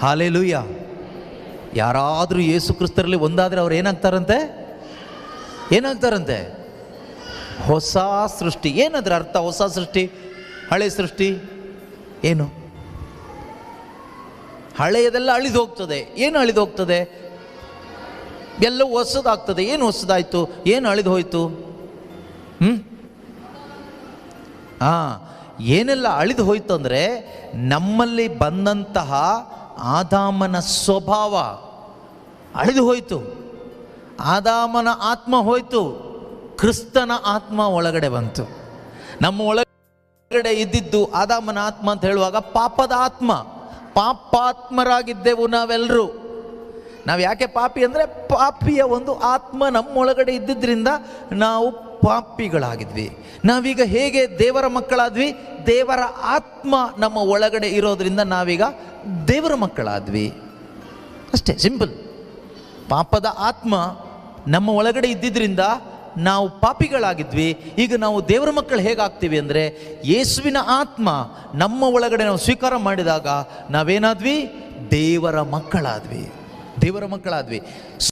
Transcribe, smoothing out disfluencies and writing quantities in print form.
Hallelujah. ಯಾರಾದರೂ ಯೇಸು ಕ್ರಿಸ್ತರಲ್ಲಿ ಒಂದಾದರೆ ಅವ್ರು ಏನಾಗ್ತಾರಂತೆ? ಹೊಸ ಸೃಷ್ಟಿ. ಏನದ್ರ ಅರ್ಥ? ಹೊಸ ಸೃಷ್ಟಿ, ಹಳೆ ಸೃಷ್ಟಿ ಏನು? ಹಳೆಯದೆಲ್ಲ ಅಳಿದು ಹೋಗ್ತದೆ. ಏನು ಅಳಿದು ಹೋಗ್ತದೆ? ಎಲ್ಲವೂ ಹೊಸದಾಗ್ತದೆ. ಏನು ಹೊಸದಾಯ್ತು? ಏನು ಅಳಿದು ಹೋಯ್ತು? ಏನೆಲ್ಲ ಅಳಿದು ಹೋಯ್ತು ಅಂದರೆ, ನಮ್ಮಲ್ಲಿ ಬಂದಂತಹ ಆದಾಮನ ಸ್ವಭಾವ ಅಳಿದು ಹೋಯಿತು. ಆದಾಮನ ಆತ್ಮ ಹೋಯಿತು, ಕ್ರಿಸ್ತನ ಆತ್ಮ ಒಳಗಡೆ ಬಂತು. ನಮ್ಮ ಒಳಗಡೆ ಇದ್ದಿದ್ದು ಆದಾಮನ ಆತ್ಮ ಅಂತ ಹೇಳುವಾಗ ಪಾಪದ ಆತ್ಮ. ಪಾಪಾತ್ಮರಾಗಿದ್ದೆವು ನಾವೆಲ್ಲರೂ. ನಾವು ಯಾಕೆ ಪಾಪಿ ಅಂದರೆ, ಪಾಪಿಯ ಒಂದು ಆತ್ಮ ನಮ್ಮೊಳಗಡೆ ಇದ್ದಿದ್ದರಿಂದ ನಾವು ಪಾಪಿಗಳಾಗಿದ್ವಿ. ನಾವೀಗ ಹೇಗೆ ದೇವರ ಮಕ್ಕಳಾದ್ವಿ? ದೇವರ ಆತ್ಮ ನಮ್ಮ ಒಳಗಡೆ ಇರೋದ್ರಿಂದ ನಾವೀಗ ದೇವರ ಮಕ್ಕಳಾದ್ವಿ. ಅಷ್ಟೇ, ಸಿಂಪಲ್. ಪಾಪದ ಆತ್ಮ ನಮ್ಮ ಒಳಗಡೆ ಇದ್ದಿದ್ದರಿಂದ ನಾವು ಪಾಪಿಗಳಾಗಿದ್ವಿ. ಈಗ ನಾವು ದೇವರ ಮಕ್ಕಳು ಹೇಗಾಗ್ತೀವಿ ಅಂದರೆ, ಯೇಸುವಿನ ಆತ್ಮ ನಮ್ಮ ಒಳಗಡೆ ನಾವು ಸ್ವೀಕಾರ ಮಾಡಿದಾಗ ನಾವೇನಾದ್ವಿ? ದೇವರ ಮಕ್ಕಳಾದ್ವಿ.